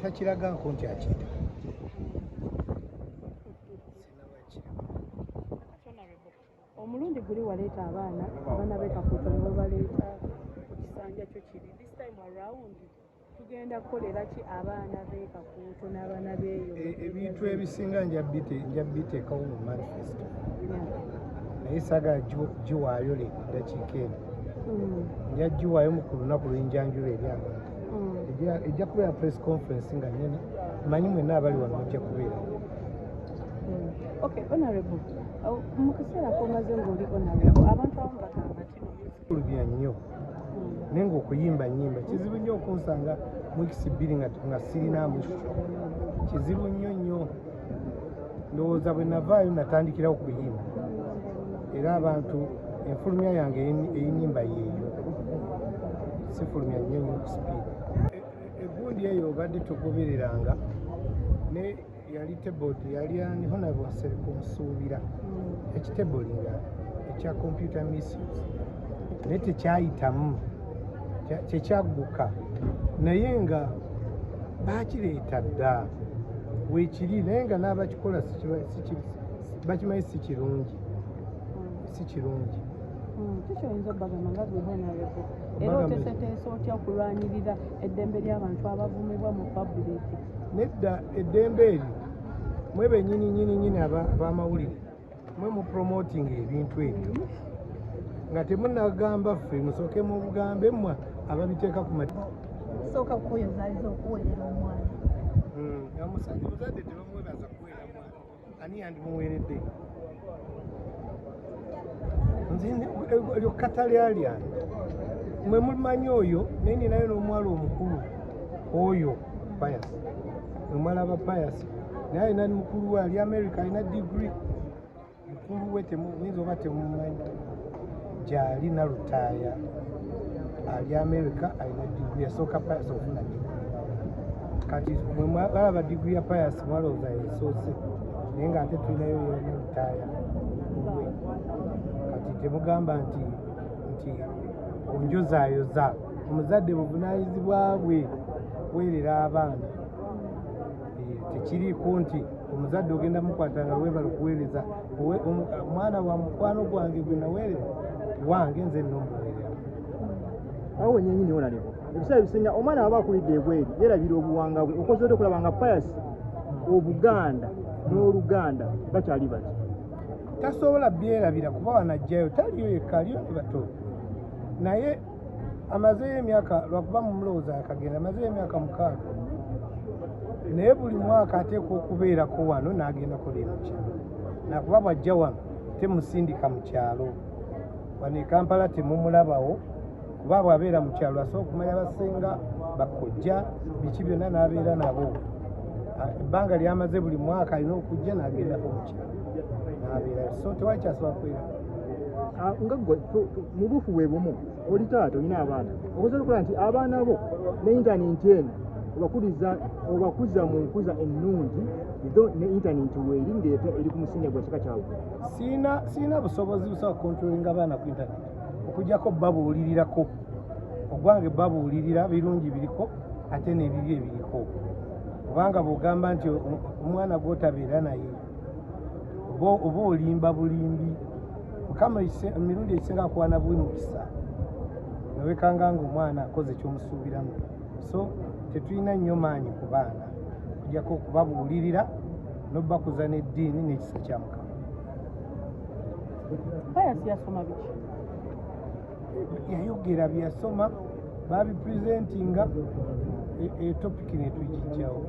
takiraga nko nti akiyita omulundi guli waleeta abaana b'ekakuuto ne baleeta ku kisanja kyo kiri this time around tugenda kukolera ki abaana b'ekakuuto n'abaana b'eyo ebintu ebisinga nja biteekawo mu manifesto naye saagala giwaayo eddakiika eno nja giwaayo ku lunaku lw'enjanjula eri abantu ejja kubeera press conference nga nene manyi mwenna abali wano ojja kubeera okay honorable mu kiseera komaze ng'oli honorable abantu abamu bagamba kino bya nnyo naye ng'okuyimba nnyimba kizibu nnyo okunsanga mwikisi bbiri nga sirinaamu kizibu nnyo ndowooza bwe navaayo natandikirawo kuyimba era abantu enfulumya yange ey'ennyimba yeeyo sifulumya nnyo ku sipiidi egundi eyo obadde togobereranga ne yali tebodi yali ani honorable Nsereko Nsuubira ekitebodi nga ekya computer misuse naye tekyayitamu tekyagguka naye nga baakireeta dda weekiri naye nga n'abakikola bakimanyi si kirungi tukyoyinza obbagamba nga gwe honorable era oteeseteese otya okulwanirira eddembe ly'abantu abavumibwa mu pabuliki nedda eddembe eryo mwe bennyini ab'amawulire mwe mu promoting ebintu ebyo nga temunagamba ffe musooke mu bugambe mmwe ababiteeka ku sooka kukoyozaaliza okuweerera omwana muzadde tebamwebaza kuweera mwana ani yandimumuweeredde eryo katalyalyange mwe mumanyi oyo naye ninayo n'omuwala omukulu oyo payasi omwala aba payasi naye alina mukulu we ali America alina digiri mukulu we temuyinza oba temumanyi gyali nalutaaya ali America alina digiri yasooka payasi ofuna digiri kati mwe balaba digiri ya payasi mwalowooza yesoose naye nga ate tulinayo yalutaaya kati temugamba nti onjozaayoza omuzadde buvunaanyizibwa bwe kuweerera abaana tekiriiko nti omuzadde ogenda mukwata nga webala okuweereza omwana wa mukwano gwange gwe naweerera wange nze nomuweerera awo wenyenyini onaleko ebiseera bisinga omwana aba akulidde ebweru yeerabira obuwanga bwe okoze ote okulaba nga payasi obuganda n'oluganda bakyali bati tasobola byerabira kuba wanajjayo taliyo yekka aliyo ne bato naye amazeyo emyaka lwakuba mumulowooza akagenda amazeyo emyaka 6 naye buli mwaka ateekwa okubeerako wano n'agendako le mu kyalo nakuba bwajja wano temusindika mu kyalo wano e Kampala temumulabawo kuba bw'abeera mu kyalo asobola okumanya basenga bakojja biki byonna n'abeera nabo ebbanga lyamaze buli mwaka alina okujja n'agendako mu kyalo n'abeera so tewali kyasobola kwera nga gwe mu buufu bwe bumu oli taata olina abaana okoze okukola nti abaana bo ne intaneti eno obakuza mu nkuza ennungi ne intaneti weeri ndeeta eri ku musinga gwa kika kyabwe siina busobozi busobola kontrolinga abaana ku intaneti okugjako babuulirirako ogwange babuulirira birungi biriko ate n'ebibi ebiriko kubanga bw'ogamba nti omwana gw'otabeera naye oba olimba bulimbi mukama emirundi ekisinga akuwana buwi mukisa newekanga nga omwana akoze ekyomusuubiramu so tetulina nnyo maanyi ku baana okujjako okubabuulirira n'obakuza n'eddiini n'ekisa kya mukama payasi yasoma biki yayogera byasoma babipresentinga etopiki netugijjawo